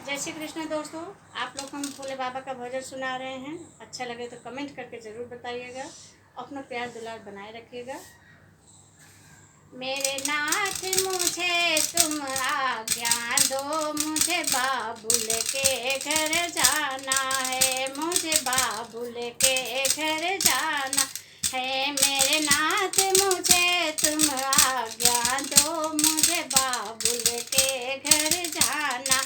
जय श्री कृष्ण दोस्तों। आप लोग हम भोले बाबा का भजन सुना रहे हैं। अच्छा लगे तो कमेंट करके ज़रूर बताइएगा। अपना प्यार दुलार बनाए रखिएगा। मेरे नाथ मुझे तुम आज्ञा दो, मुझे बाबुल के घर जाना है, मुझे बाबुल के घर जाना है। मेरे नाथ मुझे तुम आज्ञा दो, मुझे बाबुल के घर जाना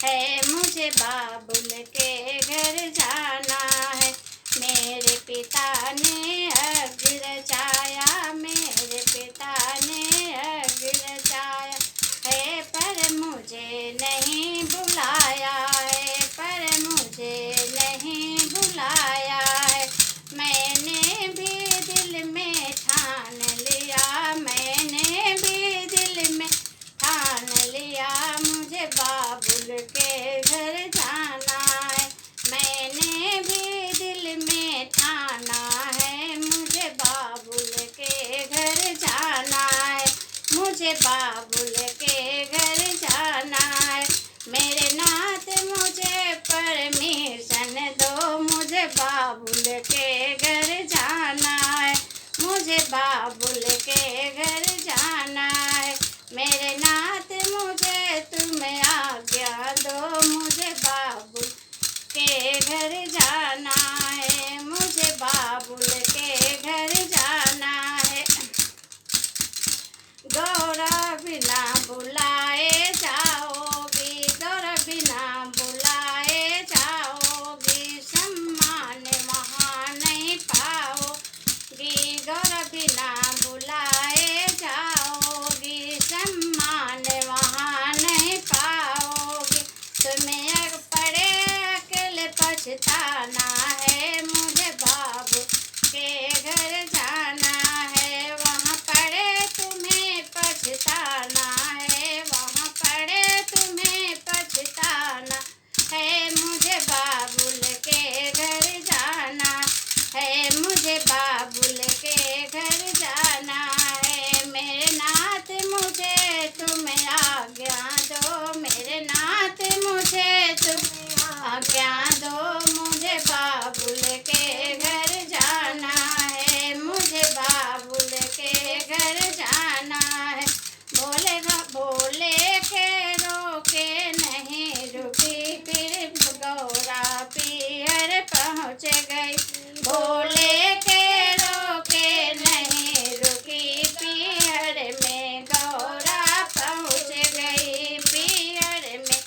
है, मुझे बाबुल के घर जाना है। मेरे पिता ने अग्नि रचाया, मेरे पिता ने अग्नि रचाया है, पर मुझे नहीं बुलाया है, पर मुझे नहीं बुलाया है। मैंने भी दिल में ठान लिया, मैंने भी दिल में ठान लिया, मुझे बाबुल के घर जाना है। मैंने भी दिल में ठाना है, मुझे बाबुल के घर जाना है, मुझे बाबुल के घर जाना है। मेरे नाथ मुझे परमिशन दो, मुझे बाबुल के घर जाना है, मुझे बाबुल के घर जाना है। मेरे नाथ मुझे तुम आज्ञा दो, मुझे बाबुल के घर जाना है, मुझे बाबुल के घर जाना है। गौरा बिना बुलाए जाओगी, गौरा बिना बुलाए जाओगी, सम्मान वहाँ नहीं पाओगी, गौरा बिना बुलाए जाओगी, सम्मान वहाँ नहीं पाओगी। तुम्हें अगर पड़े अकेले पछताना है, मुझे बाबू के घर जाना है, वहाँ पड़े तुम्हें पछताना है, वहाँ पड़े तुम्हें पछताना है, मुझे बाबुल के घर जाना है, मुझे बाबुल के घर जाना है। मेरे नाथ मुझे तुम आज्ञा दो, मेरे नाथ मुझे तुम आज्ञा दो, मुझे बाबुल के घर जाना है, मुझे बाबुल के घर जाना है। भोले के रोके नहीं रुकी, फिर गौरा पीहर पहुँच गई। भोले के रोके नहीं रुकी, पीहर में गौरा पहुँच गई, पीहर में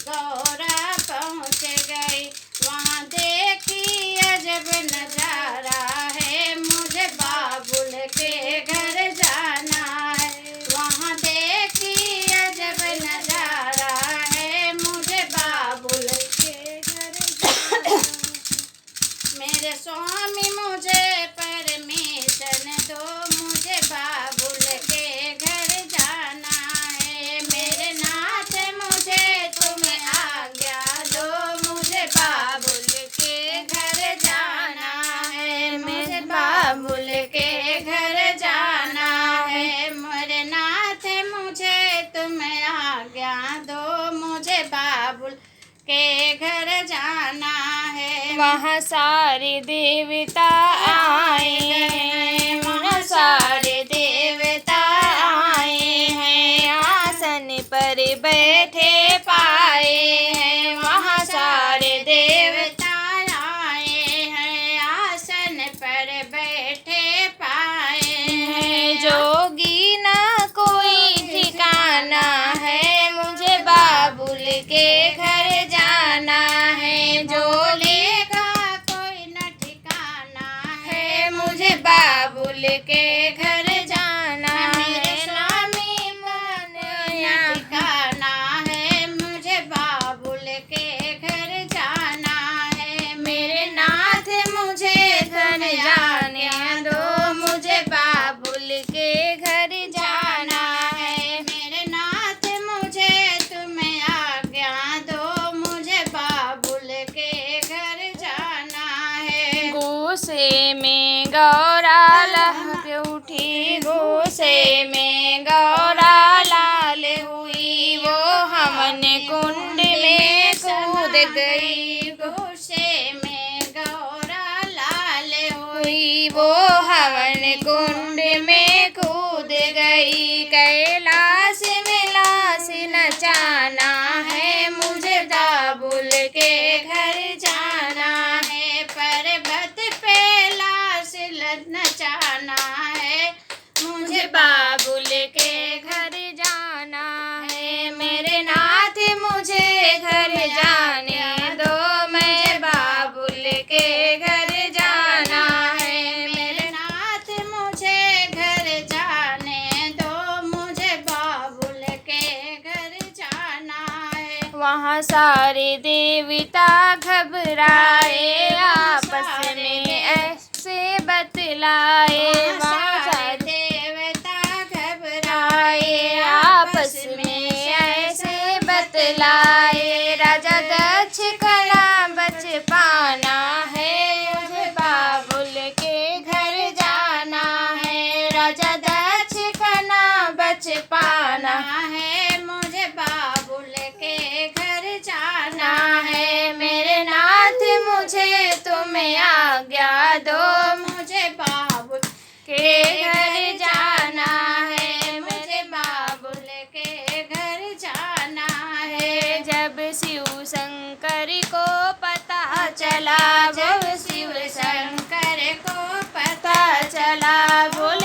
गौरा पहुँच गई। वहाँ देखी अजब नजारा है, मुझे बाबुल के घर जाना है, वहाँ देखी अजब नजारा है, मुझे बाबुल के घर जाना। मेरे स्वामी मुझे परमिशन दो, मुझे बाबुल के घर जाना है। मेरे नाथ मुझे तुम आज्ञा दो, मुझे बाबुल के घर जाना है, मुझे बाबुल के घर जाना है। मेरे नाथ मुझे तुम आज्ञा दो, मुझे बाबुल के घर जाना है। वहाँ सारे देवता आए हैं, वहाँ सारे देवता आए हैं, आसन पर बैठे पाए हैं, वहाँ सारे देवता आए हैं, आसन पर बैठे पाए हैं। जोगी ना कोई ठिकाना है, मुझे बाबुल के घर जाना है, जोली का कोई न ठिकाना है, मुझे बाबुल के घर जाना मेरे है। स्वामी मन ठिकाना है, मुझे बाबुल के घर जाना है। मेरे नाथ मुझे घर जाने दो, मुझे बाबुल के घर जाना है। मेरे नाथ मुझे तुम आज्ञा दो, मुझे बाबुल के घर जाना है। गुस्से में गौरा लहक उठी, गुस्से में गौरा लाल हुई, वो हमन कुंड में गई, गुस्से में गौरा लाल हुई, वो हवन कुंड में कूद गई। कैलाश में लाश नचाना है, मुझे दाबुल के घर जाना है। पर्वत पे लाश नचाना है, मुझे बाबुल के घर जाना है। मेरे नाथ मुझे घर जाने दो, मैं बाबुल के घर जाना है। मेरे नाथ मुझे घर जाने दो, मुझे बाबुल के घर जाना है। वहाँ सारे देवता घबराए, आपस में ऐसे बतलाए। वहाँ सारे देवता घबराए, आपस में ऐसे बतलाए। राजा दक्ष कला बच पाना है, मुझे बाबुल के घर जाना है। राजा दक्ष कला बच पाना है, मुझे बाबुल के घर जाना है। मेरे नाथ मुझे तुम आज्ञा दो, मुझे बाबुल के घर जाना है। मुझे बाबुल के घर जाना है। जब शिव शंकर को पता चला, जब शिव शंकर शंकर को पता चला, बोले